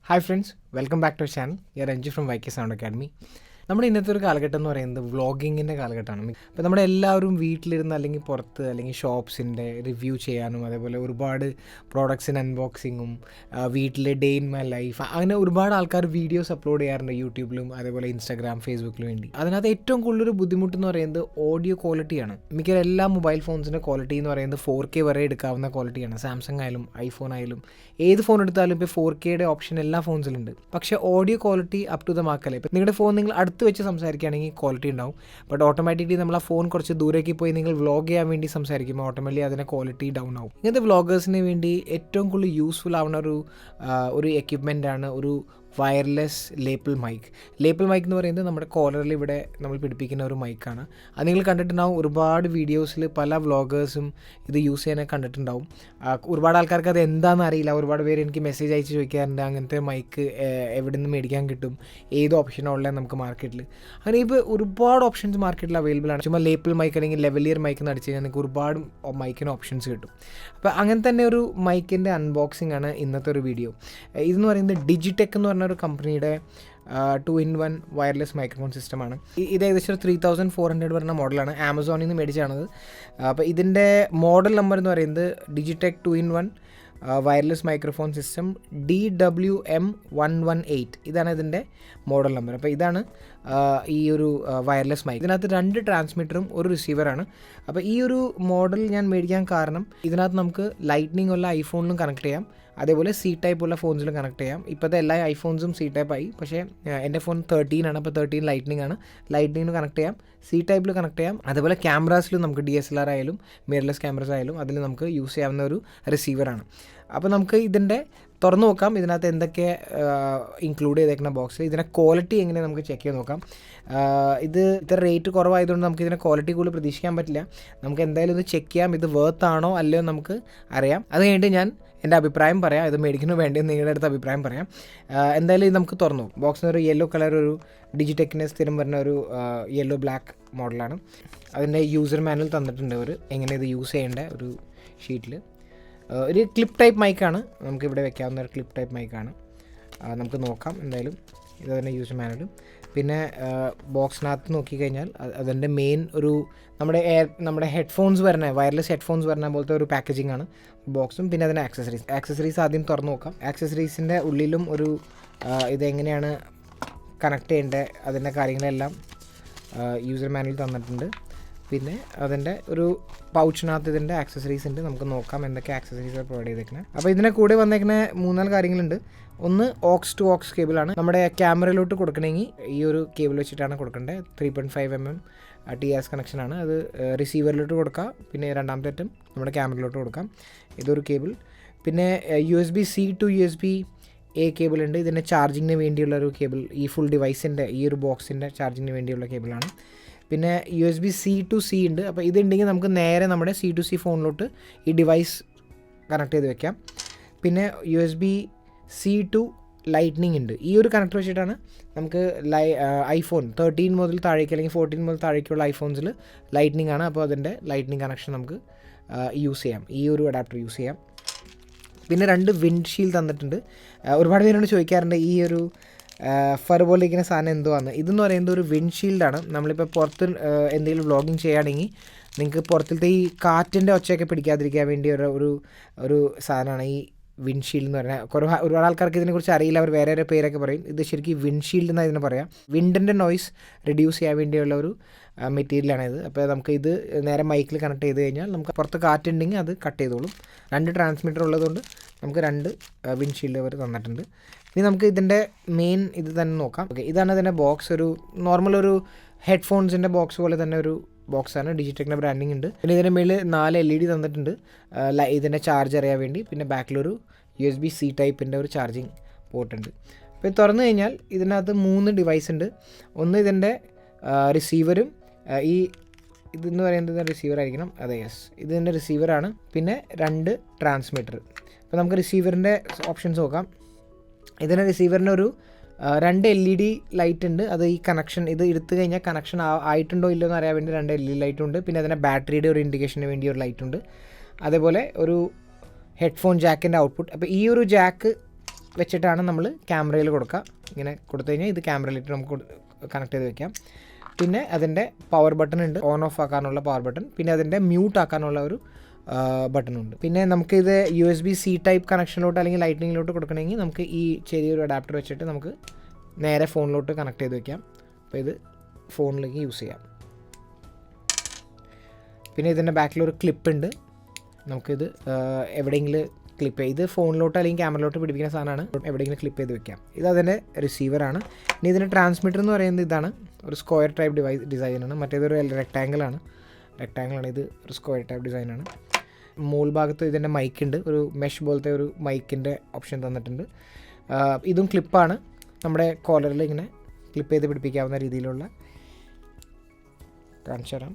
Hi friends, welcome back to channel. ഞാൻ Ranju from Y K sound academy. നമ്മുടെ ഇന്നത്തെ ഒരു കാലഘട്ടം എന്ന് പറയുന്നത് വ്ളോഗിങ്ങിൻ്റെ കാലഘട്ടമാണ്. അപ്പോൾ നമ്മുടെ എല്ലാവരും വീട്ടിലിരുന്ന് അല്ലെങ്കിൽ പുറത്ത് അല്ലെങ്കിൽ ഷോപ്സിൻ്റെ റിവ്യൂ ചെയ്യാനും അതേപോലെ ഒരുപാട് പ്രോഡക്ട്സിൻ്റെ അൺബോക്സിങ്ങും വീട്ടിലെ ഡേ ഇൻ മൈ ലൈഫ് അങ്ങനെ ഒരുപാട് ആൾക്കാർ വീഡിയോസ് അപ്ലോഡ് ചെയ്യാറുണ്ട് യൂട്യൂബിലും അതേപോലെ ഇൻസ്റ്റാഗ്രാം, ഫേസ്ബുക്കിലും വേണ്ടി. അതിനകത്ത് ഏറ്റവും കൂടുതലൊരു ബുദ്ധിമുട്ട് എന്ന് പറയുന്നത് ഓഡിയോ ക്വാളിറ്റിയാണ്. മിക്ക എല്ലാ മൊബൈൽ ഫോൺസിൻ്റെ ക്വാളിറ്റി എന്ന് പറയുന്നത് 4K വരെ എടുക്കാവുന്ന ക്വാളിറ്റിയാണ്. സാംസങ് ആയാലും ഐഫോൺ ആയാലും ഏത് ഫോൺ എടുത്താലും ഇപ്പോൾ 4Kയുടെ ഓപ്ഷൻ എല്ലാ ഫോൺസിലുണ്ട്. പക്ഷേ audio quality up to the മാർക്കല്ലേ. ഇപ്പോൾ നിങ്ങളുടെ ഫോൺ നിങ്ങൾ അടുത്ത് വെച്ച് സംസാരിക്കുകയാണെങ്കിൽ ക്വാളിറ്റി ഉണ്ടാവും. ബട്ട് ഓട്ടോമാറ്റിക്കലി നമ്മൾ ആ ഫോൺ കുറച്ച് ദൂരേക്ക് പോയി നിങ്ങൾ വ്ളോഗ് ചെയ്യാൻ വേണ്ടി സംസാരിക്കുമ്പോൾ ഓട്ടോമാറ്റിക്കലി അതിൻ്റെ ക്വാളിറ്റി ഡൗൺ ആവും. ഇങ്ങനത്തെ വ്ളോഗേഴ്സിന് വേണ്ടി ഏറ്റവും കൂടുതൽ യൂസ്ഫുൾ ആവുന്ന ഒരു എക്യുപ്മെൻ്റാണ് ഒരു വയർലെസ് ലേപ്പിൾ മൈക്ക്. ലേപ്പിൾ മൈക്ക് എന്ന് പറയുന്നത് നമ്മുടെ കോളറിൽ ഇവിടെ നമ്മൾ പിടിപ്പിക്കുന്ന ഒരു മൈക്കാണ്. അത് നിങ്ങൾ കണ്ടിട്ടുണ്ടാവും. ഒരുപാട് വീഡിയോസിൽ പല വ്ളോഗേഴ്സും ഇത് യൂസ് ചെയ്യാനൊക്കെ കണ്ടിട്ടുണ്ടാവും. ഒരുപാട് ആൾക്കാർക്ക് അത് എന്താണെന്ന് അറിയില്ല. ഒരുപാട് പേര് എനിക്ക് മെസ്സേജ് അയച്ച് ചോദിക്കാറുണ്ട് അങ്ങനത്തെ മൈക്ക് എവിടെ നിന്ന് മേടിക്കാൻ കിട്ടും, ഏത് ഓപ്ഷനാണ് ഉള്ളത് നമുക്ക് മാർക്കറ്റിൽ. അങ്ങനെ ഇപ്പോൾ ഒരുപാട് ഓപ്ഷൻസ് മാർക്കറ്റിൽ അവൈലബിൾ ആണ്. ചുമ്മാ ലേപ്പിൾ മൈക്ക് അല്ലെങ്കിൽ ലെവലിയർ മൈക്ക് എന്ന് അടിച്ച് കഴിഞ്ഞാൽ നിങ്ങൾക്ക് ഒരുപാട് മൈക്കിന് ഓപ്ഷൻസ് കിട്ടും. അപ്പോൾ അങ്ങനെ തന്നെ ഒരു മൈക്കിൻ്റെ അൺബോക്സിംഗ് ആണ് ഇന്നത്തെ ഒരു വീഡിയോ. ഇതെന്ന് പറയുന്നത് ഡിജിടെക് എന്ന് പറഞ്ഞ ഒരു കമ്പനിയുടെ 2-in-1 വയർലെസ് മൈക്രോഫോൺ സിസ്റ്റമാണ്. ഇത് ഏകദേശം 3400 വരുന്ന മോഡലാണ്. ആമസോണിൽ നിന്ന് മേടിച്ചാണത്. അപ്പോൾ ഇതിൻ്റെ മോഡൽ നമ്പർ എന്ന് പറയുന്നത് Digitech 2-in-1 wireless microphone system DWM118. ഇതാണ് ഇതിൻ്റെ മോഡൽ നമ്പർ. അപ്പോൾ ഇതാണ് ഈ ഒരു വയർലെസ് മൈക്ക്. ഇതിനകത്ത് 2 ട്രാൻസ്മിറ്ററും ഒരു റിസീവറാണ്. അപ്പോൾ ഈ ഒരു മോഡൽ ഞാൻ മേടിക്കാൻ കാരണം ഇതിനകത്ത് നമുക്ക് ലൈറ്റ്നിങ് ഉള്ള ഐഫോണിലും കണക്ട് ചെയ്യാം, അതേപോലെ സി ടൈപ്പ് ഉള്ള ഫോൺസിലും കണക്ട് ചെയ്യാം. ഇപ്പോഴത്തെ എല്ലാ ഐഫോൺസും സി ടൈപ്പ് ആയി. പക്ഷേ എൻ്റെ ഫോൺ 13 ആണ്. അപ്പോൾ 13 ലൈറ്റ്നിങ് ആണ്. ലൈറ്റ്നിങ്ങിന് കണക്ട് ചെയ്യാം, സി ടൈപ്പിൽ കണക്ട് ചെയ്യാം. അതേപോലെ ക്യാമറാസിലും നമുക്ക് DSLR ആയാലും മിറർലെസ് ക്യാമറാസ് ആയാലും അതിൽ നമുക്ക് യൂസ് ചെയ്യാവുന്ന ഒരു റിസീവറാണ്. അപ്പോൾ നമുക്ക് ഇതിൻ്റെ തുറന്നു നോക്കാം. ഇതിനകത്ത് എന്തൊക്കെ ഇൻക്ലൂഡ് ചെയ്തേക്കുന്ന ബോക്സിൽ ഇതിൻ്റെ ക്വാളിറ്റി എങ്ങനെ നമുക്ക് ചെക്ക് ചെയ്ത് നോക്കാം. ഇത് ഇത്ര റേറ്റ് കുറവായതുകൊണ്ട് നമുക്ക് ഇതിൻ്റെ ക്വാളിറ്റി കൂടുതൽ പ്രതീക്ഷിക്കാൻ പറ്റില്ല. നമുക്ക് എന്തായാലും ഇത് ചെക്ക് ചെയ്യാം. ഇത് വർത്ത് ആണോ അല്ലയോ നമുക്ക് അറിയാം. അത് കഴിഞ്ഞിട്ട് ഞാൻ എൻ്റെ അഭിപ്രായം പറയാം. ഇത് മേടിക്കണോ വേണ്ടതെന്ന് നിങ്ങളുടെ അടുത്ത് അഭിപ്രായം പറയാം. എന്തായാലും ഇത് നമുക്ക് തുറന്നു. ബോക്സിന് ഒരു യെല്ലോ കളർ, ഒരു ഡിജിടെക്കിൻ്റെ സ്ഥിരം വരുന്ന ഒരു യെല്ലോ ബ്ലാക്ക് മോഡലാണ്. അതിൻ്റെ യൂസർ മാനുവൽ തന്നിട്ടുണ്ട് ഒരു എങ്ങനെ ഇത് യൂസ് ചെയ്യേണ്ട ഒരു ഷീറ്റിൽ. ഒരു ക്ലിപ്പ് ടൈപ്പ് മൈക്കാണ്, നമുക്കിവിടെ വെക്കാവുന്ന ഒരു ക്ലിപ്പ് ടൈപ്പ് മൈക്കാണ്. നമുക്ക് നോക്കാം എന്തായാലും ഇത് തന്നെ യൂസർ മാനുവലും. പിന്നെ ബോക്സിനകത്ത് നോക്കിക്കഴിഞ്ഞാൽ അതിൻ്റെ മെയിൻ ഒരു നമ്മുടെ ഹെഡ്ഫോൺസ് വരുന്ന വയർലെസ് ഹെഡ്ഫോൺസ് വരുന്ന പോലത്തെ ഒരു പാക്കേജിംഗ് ആണ് ബോക്സും. പിന്നെ അതിൻ്റെ ആക്സസറീസ് ആദ്യം തുറന്നു നോക്കാം. ആക്സസറീസിൻ്റെ ഉള്ളിലും ഒരു ഇതെങ്ങനെയാണ് കണക്ട് ചെയ്യേണ്ടത് അതിൻ്റെ കാര്യങ്ങളെല്ലാം യൂസർ മാനുവൽ തന്നിട്ടുണ്ട്. പിന്നെ അതിൻ്റെ ഒരു പൗച്ചിനകത്ത് ഇതിൻ്റെ ആക്സസറീസ് ഉണ്ട്. നമുക്ക് നോക്കാം എന്തൊക്കെ ആക്സസറീസ് പ്രൊവൈഡ് ചെയ്തേക്കുന്നത്. അപ്പോൾ ഇതിനെ കൂടെ വന്നേക്കുന്ന 3-4 കാര്യങ്ങളുണ്ട്. ഒന്ന് OX to OX കേബിളാണ്. നമ്മുടെ ക്യാമറയിലോട്ട് കൊടുക്കണമെങ്കിൽ ഈ ഒരു കേബിൾ വെച്ചിട്ടാണ് കൊടുക്കേണ്ടത്. 3.5mm TRS കണക്ഷനാണ്. അത് റിസീവറിലോട്ട് കൊടുക്കാം. പിന്നെ രണ്ടാമത്തെ അറ്റം നമ്മുടെ ക്യാമറയിലോട്ട് കൊടുക്കാം. ഇതൊരു കേബിൾ. പിന്നെ USB-C to USB-A കേബിൾ ഉണ്ട്. ഇതിൻ്റെ ചാർജിങ്ങിന് വേണ്ടിയുള്ള ഒരു കേബിൾ. ഈ ഫുൾ ഡിവൈസിൻ്റെ ഈ ഒരു ബോക്സിൻ്റെ ചാർജിങ്ങിന് വേണ്ടിയുള്ള കേബിളാണ്. പിന്നെ USB-C to C ഉണ്ട്. അപ്പോൾ ഇതുണ്ടെങ്കിൽ നമുക്ക് നേരെ നമ്മുടെ C to C ഫോണിലോട്ട് ഈ ഡിവൈസ് കണക്ട് ചെയ്ത് വെക്കാം. പിന്നെ USB-C to ലൈറ്റ്നിങ് ഉണ്ട്. ഈ ഒരു കണക്ടർ വെച്ചിട്ടാണ് നമുക്ക് ഐഫോൺ 13 മുതൽ താഴേക്ക് അല്ലെങ്കിൽ 14 മുതൽ താഴേക്കുള്ള ഐഫോൺസിൽ ലൈറ്റ്നിങ് ആണ്. അപ്പോൾ അതിൻ്റെ ലൈറ്റ്നിങ് കണക്ഷൻ നമുക്ക് യൂസ് ചെയ്യാം, ഈ ഒരു അഡാപ്റ്റർ യൂസ് ചെയ്യാം. പിന്നെ 2 വിൻഡ്ഷീൽഡ് തന്നിട്ടുണ്ട്. ഒരുപാട് പേരോട് ചോദിക്കാറുണ്ട് ഈ ഒരു ഫർ പോലെ ഇരിക്കുന്ന സാധനം എന്തുവാന്ന്. ഇതെന്ന് പറയുന്നത് ഒരു വിൻഡ്ഷീൽഡാണ്. നമ്മളിപ്പോൾ പുറത്ത് എന്തെങ്കിലും വ്ളോഗിങ് ചെയ്യുകയാണെങ്കിൽ നിങ്ങൾക്ക് പുറത്തിലത്തെ ഈ കാറ്റിൻ്റെ ഒച്ചയൊക്കെ പിടിക്കാതിരിക്കാൻ വേണ്ടി ഒരു സാധനമാണ് ഈ വിൻഡ്ഷീൽഡ് എന്ന് പറഞ്ഞാൽ. ഒരുപാട് ആൾക്കാർക്ക് ഇതിനെക്കുറിച്ച് അറിയില്ല, അവർ വേറെ പേരൊക്കെ പറയും. ഇത് ശരിക്കും വിൻഡ്ഷീൽഡ് എന്നാണ് ഇതിനെ പറയാം. വിൻഡിൻ്റെ നോയ്സ് റെഡ്യൂസ് ചെയ്യാൻ വേണ്ടിയുള്ള ഒരു മെറ്റീരിയലാണിത്. അപ്പോൾ നമുക്ക് ഇത് നേരെ മൈക്കിൽ കണക്ട് ചെയ്ത് കഴിഞ്ഞാൽ നമുക്ക് പുറത്ത് കാറ്റുണ്ടെങ്കിൽ അത് കട്ട് ചെയ്തോളും. 2 ട്രാൻസ്മിറ്റർ ഉള്ളതുകൊണ്ട് നമുക്ക് 2 വിൻഡ്ഷീൽഡ് അവർ തന്നിട്ടുണ്ട്. ഇനി നമുക്ക് ഇതിൻ്റെ മെയിൻ ഇത് തന്നെ നോക്കാം. ഓക്കെ, ഇതാണ് ഇതിൻ്റെ ബോക്സ്. ഒരു നോർമൽ ഒരു ഹെഡ്ഫോൺസിൻ്റെ ബോക്സ് പോലെ തന്നെ ഒരു ബോക്സാണ്. ഡിജിടെക്കിൻ്റെ ബ്രാൻഡിങ് ഉണ്ട്. പിന്നെ ഇതിൻ്റെ മേളിൽ 4 LED തന്നിട്ടുണ്ട് ഇതിൻ്റെ ചാർജ് അറിയാൻ വേണ്ടി. പിന്നെ ബാക്കിലൊരു USB-C ടൈപ്പിൻ്റെ ഒരു ചാർജിങ് പോർട്ട് ഉണ്ട്. അപ്പോൾ ഇത് തുറന്നു കഴിഞ്ഞാൽ ഇതിനകത്ത് 3 ഡിവൈസ് ഉണ്ട്. ഒന്ന് ഇതിൻ്റെ റിസീവറും ഇതെന്ന് പറയുന്നത് റിസീവർ ആയിരിക്കണം. അതെ, യെസ്, ഇതിൻ്റെ റിസീവറാണ്. പിന്നെ 2 ട്രാൻസ്മിറ്റർ. അപ്പോൾ നമുക്ക് റിസീവറിൻ്റെ ഓപ്ഷൻസ് നോക്കാം. ഇതിൻ്റെ റിസീവറിൻ്റെ ഒരു 2 LED ലൈറ്റ് ഉണ്ട്. അത് ഈ കണക്ഷൻ ഇത് എടുത്തു കഴിഞ്ഞാൽ കണക്ഷൻ ആയിട്ടുണ്ടോ ഇല്ലയോ എന്ന് അറിയാൻ വേണ്ടി 2 LED ലൈറ്റ് ഉണ്ട്. പിന്നെ അതിൻ്റെ ബാറ്ററിയുടെ ഒരു ഇൻഡിക്കേഷന് വേണ്ടി ഒരു ലൈറ്റ് ഉണ്ട്. അതേപോലെ ഒരു ഹെഡ്ഫോൺ ജാക്കിൻ്റെ ഔട്ട്പുട്ട്. അപ്പോൾ ഈ ഒരു ജാക്ക് വെച്ചിട്ടാണ് നമ്മൾ ക്യാമറയിൽ കൊടുക്കുക. ഇങ്ങനെ കൊടുത്തു കഴിഞ്ഞാൽ ഇത് ക്യാമറയിലിട്ട് നമുക്ക് കണക്ട് ചെയ്ത് വെക്കാം. പിന്നെ അതിൻ്റെ പവർ ബട്ടൺ ഉണ്ട്, ഓൺ ഓഫ് ആക്കാനുള്ള പവർ ബട്ടൺ. പിന്നെ അതിൻ്റെ മ്യൂട്ട് ആക്കാനുള്ള ഒരു ബട്ടണുണ്ട്. പിന്നെ നമുക്കിത് USB-C ടൈപ്പ് കണക്ഷനിലോട്ട് അല്ലെങ്കിൽ ലൈറ്റ്നിങ്ങിലോട്ട് കൊടുക്കണമെങ്കിൽ നമുക്ക് ഈ ചെറിയൊരു അഡാപ്റ്റർ വെച്ചിട്ട് നമുക്ക് നേരെ ഫോണിലോട്ട് കണക്ട് ചെയ്ത് വെക്കാം. അപ്പോൾ ഇത് ഫോണിലേക്ക് യൂസ് ചെയ്യാം. പിന്നെ ഇതിൻ്റെ ബാക്കിലൊരു ക്ലിപ്പ് ഉണ്ട്, നമുക്കിത് എവിടെയെങ്കിലും ക്ലിപ്പ് ചെയ്ത് ഫോണിലോട്ട് അല്ലെങ്കിൽ ക്യാമറയിലോട്ട് പിടിപ്പിക്കുന്ന സാധനമാണ്, എവിടെയെങ്കിലും ക്ലിപ്പ് ചെയ്ത് വെക്കാം. ഇത് അതിൻ്റെ റിസീവറാണ്. ഇനി ഇതിൻ്റെ ട്രാൻസ്മിറ്റർ എന്ന് പറയുന്നത് ഇതാണ്, ഒരു സ്ക്വയർ ടൈപ്പ് ഡിസൈനാണ്. മറ്റേതൊരു റെക്ടാങ്കിളാണ്. ഇത് ഒരു സ്ക്വയർ ടൈപ്പ് ഡിസൈനാണ്. മോൾ ഭാഗത്ത് ഇതിൻ്റെ മൈക്കുണ്ട്, ഒരു മെഷ് പോലത്തെ ഒരു മൈക്കിൻ്റെ ഓപ്ഷൻ തന്നിട്ടുണ്ട്. ഇതും ക്ലിപ്പാണ്, നമ്മുടെ കോളറിൽ ഇങ്ങനെ ക്ലിപ്പ് ചെയ്ത് പിടിപ്പിക്കാവുന്ന രീതിയിലുള്ള, കാണിച്ചു തരാം,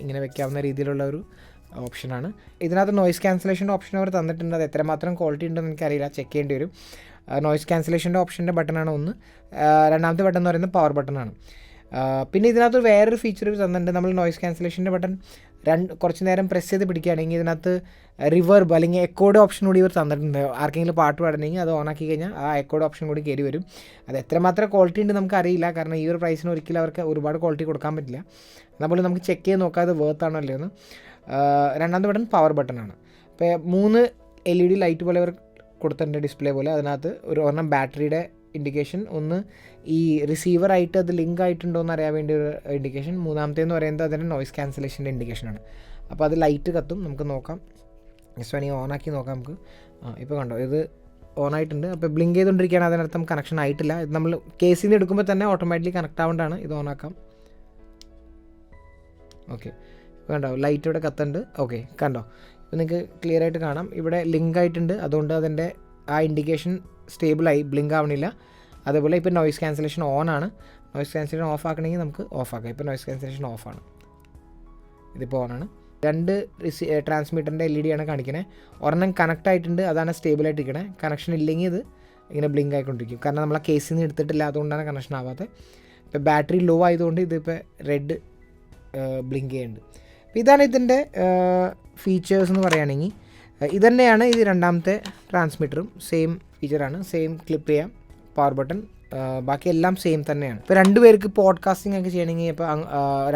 ഇങ്ങനെ വെക്കാവുന്ന രീതിയിലുള്ള ഒരു ഓപ്ഷനാണ്. ഇതിനകത്ത് നോയ്സ് ക്യാൻസലേഷൻ്റെ ഓപ്ഷൻ അവർ തന്നിട്ടുണ്ട്. അത് എത്രമാത്രം ക്വാളിറ്റി ഉണ്ടെന്ന് എനിക്കറിയില്ല, ചെക്ക് ചെയ്യേണ്ടി വരും. നോയ്സ് ക്യാൻസലേഷൻ്റെ ഓപ്ഷൻ്റെ ബട്ടണാണ് ഒന്ന്. രണ്ടാമത്തെ ബട്ടൺ എന്ന് പറയുന്നത് പവർ ബട്ടണാണ്. പിന്നെ ഇതിനകത്ത് വേറൊരു ഫീച്ചർ തന്നിട്ടുണ്ട്. നമ്മൾ നോയ്സ് ക്യാൻസലേഷൻ്റെ ബട്ടൺ കുറച്ച് നേരം പ്രസ് ചെയ്ത് പിടിക്കുകയാണെങ്കിൽ ഇതിനകത്ത് റിവർബ് അല്ലെങ്കിൽ എക്കോഡ് ഓപ്ഷൻ കൂടി ഇവർ തന്നിട്ടുണ്ട്. ആർക്കെങ്കിലും പാട്ട് പാടണമെങ്കിൽ അത് ഓണാക്കി കഴിഞ്ഞാൽ ആ എക്കോഡ് ഓപ്ഷൻ കൂടി കയറി വരും. അത് എത്രമാത്രം ക്വാളിറ്റി ഉണ്ട് നമുക്കറിയില്ല, കാരണം ഈ ഒരു പ്രൈസിന് ഒരിക്കലും അവർക്ക് ഒരുപാട് ക്വാളിറ്റി കൊടുക്കാൻ പറ്റില്ല. അതുപോലെ നമുക്ക് ചെക്ക് ചെയ്ത് നോക്കാം അത് വേർത്താണോ അല്ലയോ എന്ന്. രണ്ടാമത്തെ ബട്ടൺ പവർ ബട്ടണാണ്. അപ്പോൾ 3 LED ലൈറ്റ് പോലെ അവർ കൊടുത്തിട്ടുണ്ട്, ഡിസ്പ്ലേ പോലെ. അതിനകത്ത് ഒരെണ്ണം ബാറ്ററിയുടെ ഇൻഡിക്കേഷൻ, ഒന്ന് ഈ റിസീവറായിട്ട് അത് ലിങ്ക് ആയിട്ടുണ്ടോ എന്ന് അറിയാൻ വേണ്ടി ഒരു ഇൻഡിക്കേഷൻ, മൂന്നാമത്തേന്ന് പറയുന്നത് അതിൻ്റെ നോയ്സ് ക്യാൻസലേഷൻ്റെ ഇൻഡിക്കേഷനാണ്. അപ്പോൾ അത് ലൈറ്റ് കത്തും, നമുക്ക് നോക്കാം. ജസ്റ്റ് വേണമെങ്കിൽ ഓണാക്കി നോക്കാം നമുക്ക്. ഇപ്പോൾ കണ്ടോ, ഇത് ഓണായിട്ടുണ്ട്. അപ്പോൾ ബ്ലിങ്ക് ചെയ്തുകൊണ്ടിരിക്കുകയാണ്, അതിനർത്ഥം കണക്ഷൻ ആയിട്ടില്ല. ഇത് നമ്മൾ കേസിൽ നിന്ന് എടുക്കുമ്പോൾ തന്നെ ഓട്ടോമാറ്റിക്കലി കണക്ട് ആവേണ്ടതാണ്. ഇത് ഓണാക്കാം. ഓക്കെ, കണ്ടോ ലൈറ്റ് ഇവിടെ കത്തുണ്ട്. ഓക്കെ, കണ്ടോ, ഇപ്പോൾ നിങ്ങൾക്ക് ക്ലിയർ ആയിട്ട് കാണാം, ഇവിടെ ലിങ്ക് ആയിട്ടുണ്ട്. അതുകൊണ്ട് അതിൻ്റെ ആ ഇൻഡിക്കേഷൻ സ്റ്റേബിളായി, ബ്ലിങ്ക് ആവണില്ല. അതേപോലെ ഇപ്പോൾ നോയ്സ് ക്യാൻസലേഷൻ ഓൺ ആണ്. നോയ്സ് ക്യാൻസലേഷൻ ഓഫ് ആക്കണമെങ്കിൽ നമുക്ക് ഓഫ് ആക്കാം. ഇപ്പോൾ നോയ്സ് ക്യാൻസലേഷൻ ഓഫാണ്, ഇതിപ്പോൾ ഓണാണ്. 2 ട്രാൻസ്മിറ്ററിൻ്റെ LED ആണ് കാണിക്കുന്നത്. ഒരെണ്ണം കണക്ട് ആയിട്ടുണ്ട്, അതാണ് സ്റ്റേബിളായിട്ടിരിക്കണേ. കണക്ഷൻ ഇല്ലെങ്കിൽ ഇത് ഇങ്ങനെ ബ്ലിങ്ക് ആയിക്കൊണ്ടിരിക്കും, കാരണം നമ്മൾ ആ കേസിൽ നിന്ന് എടുത്തിട്ടില്ല, അതുകൊണ്ടാണ് കണക്ഷൻ ആവാത്തത്. ഇപ്പോൾ ബാറ്ററി ലോ ആയതുകൊണ്ട് ഇതിപ്പോൾ റെഡ് ബ്ലിങ്ക് ചെയ്യുന്നുണ്ട്. അപ്പോൾ ഇതാണ് ഇതിൻ്റെ ഫീച്ചേഴ്സ് എന്ന് പറയുകയാണെങ്കിൽ. ഇതന്നെയാണ് ഇത് രണ്ടാമത്തെ ട്രാൻസ്മിറ്ററും സെയിം ഫീച്ചറാണ്, സെയിം ക്ലിപ്പ് ചെയ്യാം, പവർ ബട്ടൺ, ബാക്കി എല്ലാം സെയിം തന്നെയാണ്. ഇപ്പോൾ 2 പേർക്ക് പോഡ്കാസ്റ്റിംഗ് ഒക്കെ ചെയ്യണമെങ്കിൽ, ഇപ്പോൾ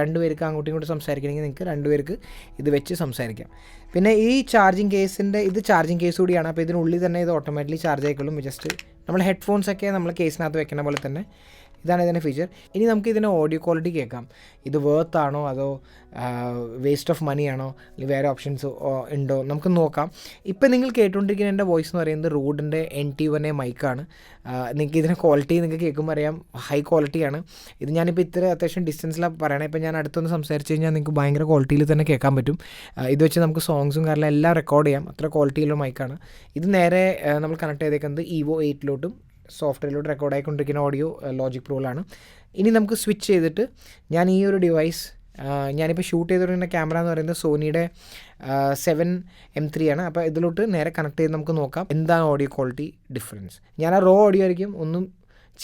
2 പേർക്ക് അങ്ങോട്ടും ഇങ്ങോട്ടും സംസാരിക്കണമെങ്കിൽ നിങ്ങൾക്ക് 2 പേർക്ക് ഇത് വെച്ച് സംസാരിക്കാം. പിന്നെ ഈ ചാർജിങ് കേസിൻ്റെ, ഇത് ചാർജിങ് കേസ് കൂടിയാണ്. അപ്പോൾ ഇതിനുള്ളിൽ തന്നെ ഇത് ഓട്ടോമാറ്റിക്കലി ചാർജ് ആയിക്കൊള്ളും. ജസ്റ്റ് നമ്മൾ ഹെഡ്ഫോൺസൊക്കെ നമ്മൾ കേസിനകത്ത് വെക്കുന്ന പോലെ തന്നെ. ഇതാണ് ഇതിൻ്റെ ഫീച്ചർ. ഇനി നമുക്ക് ഇതിൻ്റെ ഓഡിയോ ക്വാളിറ്റി കേൾക്കാം. ഇത് വേർത്ത് ആണോ അതോ വേസ്റ്റ് ഓഫ് മണി ആണോ, അല്ലെങ്കിൽ വേറെ ഓപ്ഷൻസ് ഉണ്ടോ നമുക്ക് നോക്കാം. ഇപ്പം നിങ്ങൾ കേട്ടുകൊണ്ടിരിക്കുന്ന എൻ്റെ വോയിസ് എന്ന് പറയുന്നത് റോഡിൻ്റെ NT1A മൈക്കാണ്. നിങ്ങൾക്ക് ഇതിൻ്റെ ക്വാളിറ്റി നിങ്ങൾക്ക് കേൾക്കുമ്പോൾ അറിയാം, ഹൈ ക്വാളിറ്റിയാണ്. ഇത് ഞാനിപ്പോൾ ഇത്ര അത്യാവശ്യം ഡിസ്റ്റൻസിലാണ് പറയണത്. ഇപ്പോൾ ഞാൻ അടുത്തൊന്ന് സംസാരിച്ച് കഴിഞ്ഞാൽ നിങ്ങൾക്ക് ഭയങ്കര ക്വാളിറ്റിയിൽ തന്നെ കേൾക്കാൻ പറ്റും. ഇത് വെച്ച് നമുക്ക് സോങ്സും കാരണം എല്ലാം റെക്കോർഡ് ചെയ്യാം, അത്ര ക്വാളിറ്റിയുള്ള മൈക്കാണ്. ഇത് നേരെ നമ്മൾ കണക്ട് ചെയ്തേക്കുന്നത് EVO 8 സോഫ്റ്റ്വെയറിലോട്ട് റെക്കോർഡ് ആയിക്കൊണ്ടിരിക്കുന്ന ഓഡിയോ ലോജിക് പ്രോയിലാണ്. ഇനി നമുക്ക് സ്വിച്ച് ചെയ്തിട്ട് ഞാൻ ഈ ഒരു ഡിവൈസ്, ഞാനിപ്പോൾ ഷൂട്ട് ചെയ്തുകൊണ്ടിരുന്ന ക്യാമറ എന്ന് പറയുന്നത് സോണിയുടെ 7M3 ആണ്. അപ്പോൾ ഇതിലോട്ട് നേരെ കണക്ട് ചെയ്ത് നമുക്ക് നോക്കാം എന്താണ് ഓഡിയോ ക്വാളിറ്റി ഡിഫറൻസ്. ഞാൻ ആ റോ ഓഡിയോ ആയിരിക്കും, ഒന്നും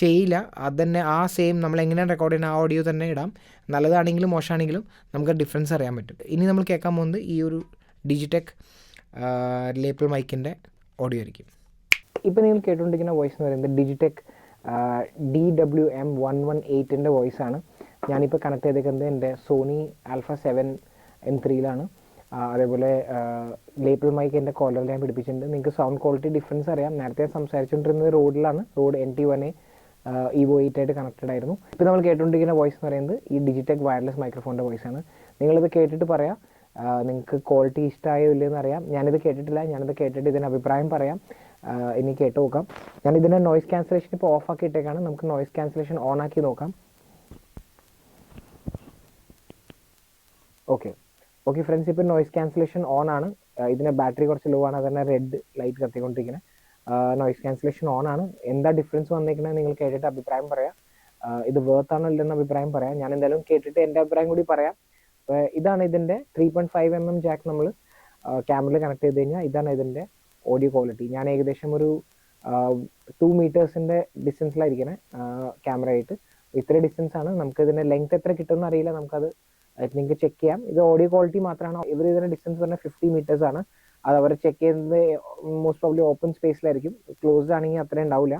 ചെയ്യില്ല, അത് തന്നെ ആ സെയിം നമ്മൾ എങ്ങനെയാണ് റെക്കോർഡ് ചെയ്യുന്ന ആ ഓഡിയോ തന്നെ ഇടാം. നല്ലതാണെങ്കിലും മോശമാണെങ്കിലും നമുക്ക് ഡിഫറൻസ് അറിയാൻ പറ്റും. ഇനി നമ്മൾ കേൾക്കാൻ പോകുന്നത് ഈ ഒരു ഡിജിടെക് ലേപ്പിൾ മൈക്കിൻ്റെ ഓഡിയോ ആയിരിക്കും. ഇപ്പോൾ നിങ്ങൾ കേട്ടുകൊണ്ടിരിക്കുന്ന വോയിസ് എന്ന് പറയുന്നത് ഡിജിടെക് DWM118ൻ്റെ വോയിസാണ്. ഞാനിപ്പോൾ കണക്ട് ചെയ്തേക്കുന്നത് എൻ്റെ സോണി ആൽഫ 7M3യിലാണ്. അതേപോലെ ലേപ്പിൾ മൈക്ക് എൻ്റെ കോളറിൽ ഞാൻ പിടിപ്പിച്ചിട്ടുണ്ട്. നിങ്ങൾക്ക് സൗണ്ട് ക്വാളിറ്റി ഡിഫറൻസ് അറിയാം. നേരത്തെ സംസാരിച്ചുകൊണ്ടിരുന്നത് റോഡിലാണ്, റോഡ് NT1A EVO 8 ആയിട്ട് കണക്റ്റഡ് ആയിരുന്നു. ഇപ്പോൾ നമ്മൾ കേട്ടുകൊണ്ടിരിക്കുന്ന വോയിസ് എന്ന് പറയുന്നത് ഈ ഡിജിടെക് വയർലെസ് മൈക്രോഫോണിൻ്റെ വോയിസാണ്. നിങ്ങളിത് കേട്ടിട്ട് പറയാം നിങ്ങൾക്ക് ക്വാളിറ്റി ഇഷ്ടമായോ ഇല്ലയെന്ന് അറിയാം. ഞാനിത് കേട്ടിട്ടില്ല, ഞാനിത് കേട്ടിട്ട് ഇതിന് അഭിപ്രായം പറയാം. ഇനി കേട്ട് നോക്കാം. ഞാനിതിൻ്റെ നോയ്സ് ക്യാൻസലേഷൻ ഇപ്പോൾ ഓഫ് ആക്കിയിട്ടേക്കാണ്. നമുക്ക് നോയ്സ് ക്യാൻസലേഷൻ ഓൺ ആക്കി നോക്കാം. ഓക്കെ ഫ്രണ്ട്സ്, ഇപ്പോൾ നോയ്സ് ക്യാൻസലേഷൻ ഓൺ ആണ്. ഇതിൻ്റെ ബാറ്ററി കുറച്ച് ലോ ആണ്, അതന്നെ റെഡ് ലൈറ്റ് കത്തിക്കൊണ്ടിരിക്കുന്നത്. നോയ്സ് ക്യാൻസലേഷൻ ഓൺ ആണ്. എന്താ ഡിഫറൻസ് വന്നിരിക്കുന്നത് നിങ്ങൾ കേട്ടിട്ട് അഭിപ്രായം പറയാം. ഇത് വേർത്താണോ ഇല്ലെന്ന് അഭിപ്രായം പറയാം. ഞാൻ എന്തായാലും കേട്ടിട്ട് എൻ്റെ അഭിപ്രായം കൂടി പറയാം. ഇതാണ് ഇതിൻ്റെ 3.5mm ജാക്ക് നമ്മൾ ക്യാമറയിൽ കണക്ട് ചെയ്ത് കഴിഞ്ഞാൽ ഇതാണ് ഇതിൻ്റെ ഓഡിയോ ക്വാളിറ്റി. ഞാൻ ഏകദേശം ഒരു 2 മീറ്റേഴ്സിൻ്റെ ഡിസ്റ്റൻസിലായിരിക്കണേ ക്യാമറ ആയിട്ട്. ഇത്ര ഡിസ്റ്റൻസ് ആണ്. നമുക്ക് ഇതിൻ്റെ ലെങ്ത് എത്ര കിട്ടുമെന്ന് അറിയില്ല, നമുക്കത് നിങ്ങൾക്ക് ചെക്ക് ചെയ്യാം. ഇത് ഓഡിയോ ക്വാളിറ്റി മാത്രമാണ്. ഇവർ ഇതിൻ്റെ ഡിസ്റ്റൻസ് പറഞ്ഞാൽ 50 meters ആണ്. അത് അവർ ചെക്ക് ചെയ്യുന്നത് മോസ്റ്റ് പ്രോബ്ലി ഓപ്പൺ സ്പേസിലായിരിക്കും. ക്ലോസ്ഡ് ആണെങ്കിൽ അത്രയും ഉണ്ടാവില്ല.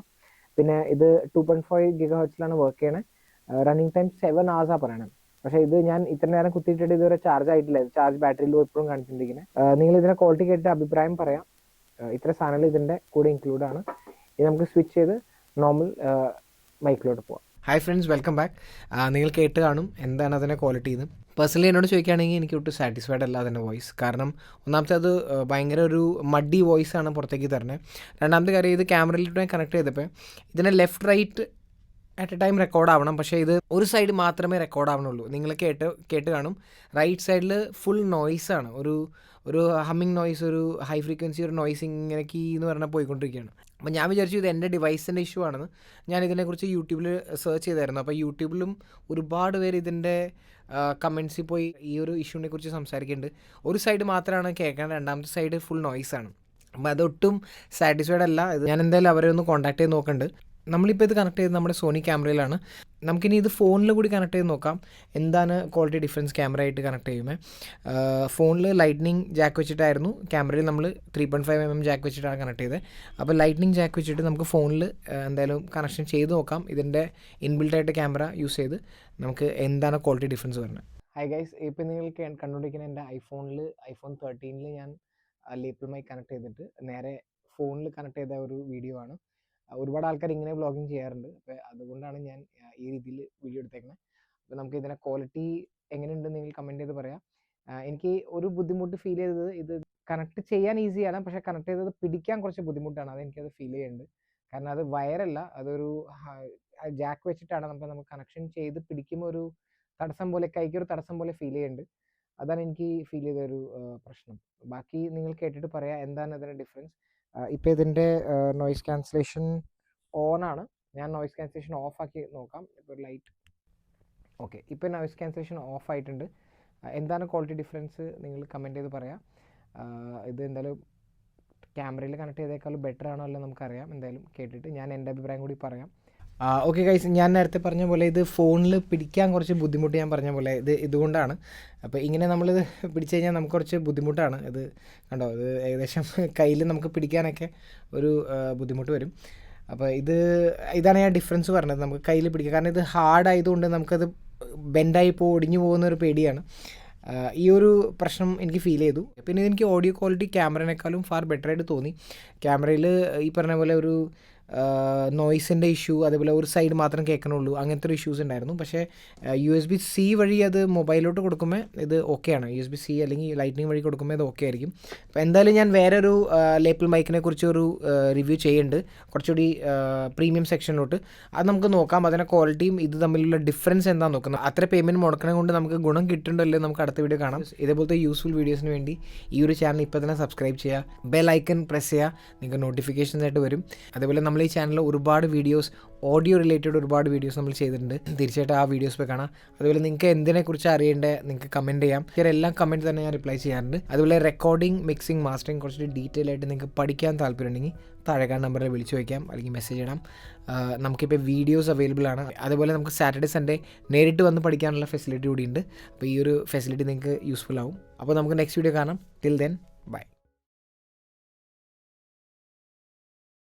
പിന്നെ ഇത് 2.5 GHz വർക്ക് ചെയ്യണേ. റണ്ണിങ് ടൈം 7 hours പറയണം. പക്ഷേ ഇത് ഞാൻ ഇത്ര നേരം കുത്തിയിട്ടിട്ട് ഇതുവരെ ചാർജ് ആയിട്ടില്ല. ചാർജ് ബാറ്ററി ലോ എപ്പോഴും കാണിച്ചിട്ടുണ്ടെങ്കിൽ നിങ്ങൾ ഇതിനെ ക്വാളിറ്റി കേട്ടിട്ട് അഭിപ്രായം പറയാം. ഇത്ര സാധനങ്ങൾ ഇതിൻ്റെ കൂടെ ഇൻക്ലൂഡ് ആണ്. ഇത് നമുക്ക് സ്വിച്ച് ചെയ്ത് നോർമൽ മൈക്കിലോട്ട് പോവാം. Hi friends, welcome back. നിങ്ങൾ കേട്ട് കാണും എന്താണ് അതിൻ്റെ ക്വാളിറ്റി എന്ന്. പേഴ്സണലി എന്നോട് ചോദിക്കുകയാണെങ്കിൽ എനിക്ക് ഒട്ടും സാറ്റിസ്ഫൈഡ് അല്ല അതിൻ്റെ വോയിസ്. കാരണം ഒന്നാമത്തെ അത് ഭയങ്കര ഒരു മഡി വോയിസ് ആണ് പുറത്തേക്ക് തരുന്നത്. രണ്ടാമത്തെ കാര്യം, ഇത് ക്യാമറയിലൂടെ കണക്ട് ചെയ്തപ്പോൾ ഇതിൻ്റെ left right at a time record ആവണം. പക്ഷേ ഇത് ഒരു സൈഡ് മാത്രമേ റെക്കോർഡ് ആവണുള്ളൂ. നിങ്ങൾ കേട്ട് കാണും റൈറ്റ് സൈഡിൽ ഫുൾ നോയ്സാണ്. ഒരു ഹമ്മിങ് നോയ്സ്, ഒരു ഹൈ ഫ്രീക്വൻസി ഒരു നോയ്സ് ഇങ്ങനെ കീ എന്ന് പറഞ്ഞാൽ പോയിക്കൊണ്ടിരിക്കുകയാണ്. അപ്പോൾ ഞാൻ വിചാരിച്ചു ഇത് എൻ്റെ ഡിവൈസിൻ്റെ ഇഷ്യൂ ആണെന്ന്. ഞാൻ ഇതിനെക്കുറിച്ച് യൂട്യൂബിൽ സെർച്ച് ചെയ്തായിരുന്നു. അപ്പോൾ യൂട്യൂബിലും ഒരുപാട് പേര് ഇതിൻ്റെ കമൻസിൽ പോയി ഈ ഒരു ഇഷ്യൂവിനെ കുറിച്ച് സംസാരിക്കുന്നുണ്ട്. ഒരു സൈഡ് മാത്രമാണ് കേൾക്കേണ്ടത്, രണ്ടാമത്തെ സൈഡ് ഫുൾ നോയ്സാണ്. അപ്പോൾ അതൊട്ടും സാറ്റിസ്ഫൈഡ് അല്ല. ഇത് ഞാൻ എന്തായാലും അവരെ ഒന്ന് കോൺടാക്ട് ചെയ്ത് നോക്കുന്നുണ്ട്. നമ്മളിപ്പോൾ ഇത് കണക്ട് ചെയ്ത് നമ്മുടെ സോണി ക്യാമറയിലാണ്. നമുക്കിനി ഇത് ഫോണിൽ കൂടി കണക്ട് ചെയ്ത് നോക്കാം എന്താണ് ക്വാളിറ്റി ഡിഫറൻസ് ക്യാമറ ആയിട്ട് കണക്ട് ചെയ്യുമ്പോൾ. ഫോണിൽ ലൈറ്റ്നിങ് ജാക്ക് വെച്ചിട്ടായിരുന്നു, ക്യാമറയിൽ നമ്മൾ 3.5mm ജാക്ക് വെച്ചിട്ടാണ് കണക്ട് ചെയ്തത്. അപ്പോൾ ലൈറ്റ്നിങ് ജാക്ക് വെച്ചിട്ട് നമുക്ക് ഫോണിൽ എന്തായാലും കണക്ഷൻ ചെയ്ത് നോക്കാം. ഇതിൻ്റെ ഇൻബിൽട്ടായിട്ട് ക്യാമറ യൂസ് ചെയ്ത് നമുക്ക് എന്താണ് ക്വാളിറ്റി ഡിഫറൻസ് വരുന്നത്. ഹായ് ഗൈസ്, ഇപ്പോൾ നിങ്ങൾ കണ്ടുകൊണ്ടിരിക്കുന്ന എൻ്റെ iPhone 13 ഞാൻ ലേപ്പിൾ മൈക്ക് കണക്ട് ചെയ്തിട്ട് നേരെ ഫോണിൽ കണക്ട് ചെയ്ത ഒരു വീഡിയോ ആണ്. ഒരുപാട് ആൾക്കാർ ഇങ്ങനെ വ്ളോഗിങ് ചെയ്യാറുണ്ട്. അപ്പോൾ അതുകൊണ്ടാണ് ഞാൻ ഈ രീതിയിൽ വീഡിയോ എടുത്തേക്കുന്നത്. അപ്പോൾ നമുക്ക് ഇതിൻ്റെ ക്വാളിറ്റി എങ്ങനെയുണ്ടെന്ന് നിങ്ങൾ കമൻറ്റ് ചെയ്ത് പറയാം. എനിക്ക് ഒരു ബുദ്ധിമുട്ട് ഫീൽ ചെയ്തത്, ഇത് കണക്ട് ചെയ്യാൻ ഈസിയാണ്, പക്ഷേ കണക്ട് ചെയ്തത് പിടിക്കാൻ കുറച്ച് ബുദ്ധിമുട്ടാണ്. അതെനിക്കത് ഫീൽ ചെയ്യുന്നുണ്ട്. കാരണം അത് വയറല്ല, അതൊരു ജാക്ക് വെച്ചിട്ടാണ്. നമുക്ക് കണക്ഷൻ ചെയ്ത് പിടിക്കുമ്പോൾ ഒരു തടസ്സം പോലെ, കൈക്കൊരു തടസ്സം പോലെ ഫീൽ ചെയ്യുന്നുണ്ട്. അതാണ് എനിക്ക് ഫീൽ ചെയ്തൊരു പ്രശ്നം. ബാക്കി നിങ്ങൾ കേട്ടിട്ട് പറയാം എന്താണ് ഇതിൻ്റെ ഡിഫറൻസ്. ഇപ്പോൾ ഇതിൻ്റെ നോയ്സ് ക്യാൻസലേഷൻ ഓണാണ്. ഞാൻ നോയ്സ് ക്യാൻസലേഷൻ ഓഫ് ആക്കി നോക്കാം. ഇപ്പോൾ ലൈറ്റ് ഓക്കെ. ഇപ്പോൾ നോയ്സ് ക്യാൻസലേഷൻ ഓഫ് ആയിട്ടുണ്ട്. എന്താണ് ക്വാളിറ്റി ഡിഫറൻസ് നിങ്ങൾ കമൻറ്റ് ചെയ്ത് പറയാം. ഇത് എന്തായാലും ക്യാമറയിൽ കണക്ട് ചെയ്തേക്കാളും ബെറ്റർ ആണോ അല്ല നമുക്കറിയാം. എന്തായാലും കേട്ടിട്ട് ഞാൻ എൻ്റെ അഭിപ്രായം കൂടി പറയാം. ഓക്കെ ഗൈസ്, ഞാൻ നേരത്തെ പറഞ്ഞ പോലെ ഇത് ഫോണിൽ പിടിക്കാൻ കുറച്ച് ബുദ്ധിമുട്ട് ഞാൻ പറഞ്ഞ പോലെ ഇതുകൊണ്ടാണ്. അപ്പോൾ ഇങ്ങനെ നമ്മളിത് പിടിച്ചു കഴിഞ്ഞാൽ നമുക്ക് കുറച്ച് ബുദ്ധിമുട്ടാണ്. ഇത് കണ്ടോ, ഇത് ഏകദേശം കയ്യിൽ നമുക്ക് പിടിക്കാനൊക്കെ ഒരു ബുദ്ധിമുട്ട് വരും. അപ്പോൾ ഇതാണ് ഞാൻ ഡിഫറൻസ് പറഞ്ഞത്. നമുക്ക് കയ്യിൽ പിടിക്കുക, കാരണം ഇത് ഹാർഡ് ആയതുകൊണ്ട് നമുക്കത് ബെൻഡായി ഒടിഞ്ഞു പോകുന്നൊരു പേടിയാണ്. ഈ ഒരു പ്രശ്നം എനിക്ക് ഫീൽ ചെയ്തു. പിന്നെ എനിക്ക് ഓഡിയോ ക്വാളിറ്റി ക്യാമറേനേക്കാളും ഫാർ ബെറ്ററായിട്ട് തോന്നി. ക്യാമറയിൽ ഈ പറഞ്ഞ പോലെ ഒരു നോയ്സിൻ്റെ ഇഷ്യൂ, അതേപോലെ ഒരു സൈഡ് മാത്രം കേൾക്കണുള്ളൂ, അങ്ങനത്തെ ഒരു ഇഷ്യൂസ് ഉണ്ടായിരുന്നു. പക്ഷേ USB-C വഴി അത് മൊബൈലോട്ട് കൊടുക്കുമ്പോൾ ഇത് ഓക്കെയാണ്. USB-C അല്ലെങ്കിൽ ലൈറ്റ്നിങ് വഴി കൊടുക്കുമ്പോൾ ഇത് ഓക്കെ ആയിരിക്കും. അപ്പോൾ എന്തായാലും ഞാൻ വേറൊരു ലേപ്പിൾ മൈക്കിനെ കുറിച്ച് ഒരു റിവ്യൂ ചെയ്യുന്നുണ്ട്, കുറച്ചുകൂടി പ്രീമിയം സെക്ഷനിലോട്ട്. അത് നമുക്ക് നോക്കാം. അതിൻ്റെ ക്വാളിറ്റിയും ഇത് തമ്മിലുള്ള ഡിഫറൻസ് എന്താണെന്ന് നോക്കുന്നത്. അത്ര പേയ്മെൻറ്റ് മുടക്കണത് കൊണ്ട് നമുക്ക് ഗുണം കിട്ടുന്നുണ്ടല്ലോ, നമുക്ക് അടുത്ത വീഡിയോ കാണാം. ഇതേപോലത്തെ യൂസ്ഫുൾ വീഡിയോസിന് വേണ്ടി ഈ ഒരു ചാനൽ ഇപ്പോൾ തന്നെ സബ്സ്ക്രൈബ് ചെയ്യുക, ബെൽ ഐക്കൺ പ്രസ് ചെയ്യുക, നിങ്ങൾക്ക് നോട്ടിഫിക്കേഷൻസ് ആയിട്ട് വരും. അതേപോലെ നമ്മൾ ഈ ചാനലിൽ ഒരുപാട് വീഡിയോസ്, ഓഡിയോ റിലേറ്റഡ് ഒരുപാട് വീഡിയോസ് നമ്മൾ ചെയ്തിട്ടുണ്ട്. തീർച്ചയായിട്ടും ആ വീഡിയോസ് പോയി കാണാം. അതുപോലെ നിങ്ങൾക്ക് എന്തിനെക്കുറിച്ച് അറിയേണ്ടത് നിങ്ങൾക്ക് കമൻറ്റ് ചെയ്യാം. എല്ലാം കമൻറ്റ് തന്നെ ഞാൻ റിപ്ലൈ ചെയ്യാറുണ്ട്. അതുപോലെ റെക്കോർഡിംഗ്, മിക്സിംഗ്, മാസ്റ്ററിംഗ് കുറച്ച് ഡീറ്റെയിൽ ആയിട്ട് നിങ്ങൾക്ക് പഠിക്കാൻ താല്പര്യമുണ്ടെങ്കിൽ താഴെ നമ്പറിൽ വിളിച്ചു വയ്ക്കാം, അല്ലെങ്കിൽ മെസ്സേജ് ഇടാം. നമുക്കിപ്പോൾ വീഡിയോസ് അവൈലബിൾ ആണ്. അതുപോലെ നമുക്ക് സാറ്റർഡേ സൺഡേ നേരിട്ട് വന്ന് പഠിക്കാനുള്ള ഫെസിലിറ്റി കൂടി ഉണ്ട്. അപ്പോൾ ഈ ഒരു ഫെസിലിറ്റി നിങ്ങൾക്ക് യൂസ്ഫുൾ ആവും. അപ്പോൾ നമുക്ക് നെക്സ്റ്റ് വീഡിയോ കാണാം. Till then bye.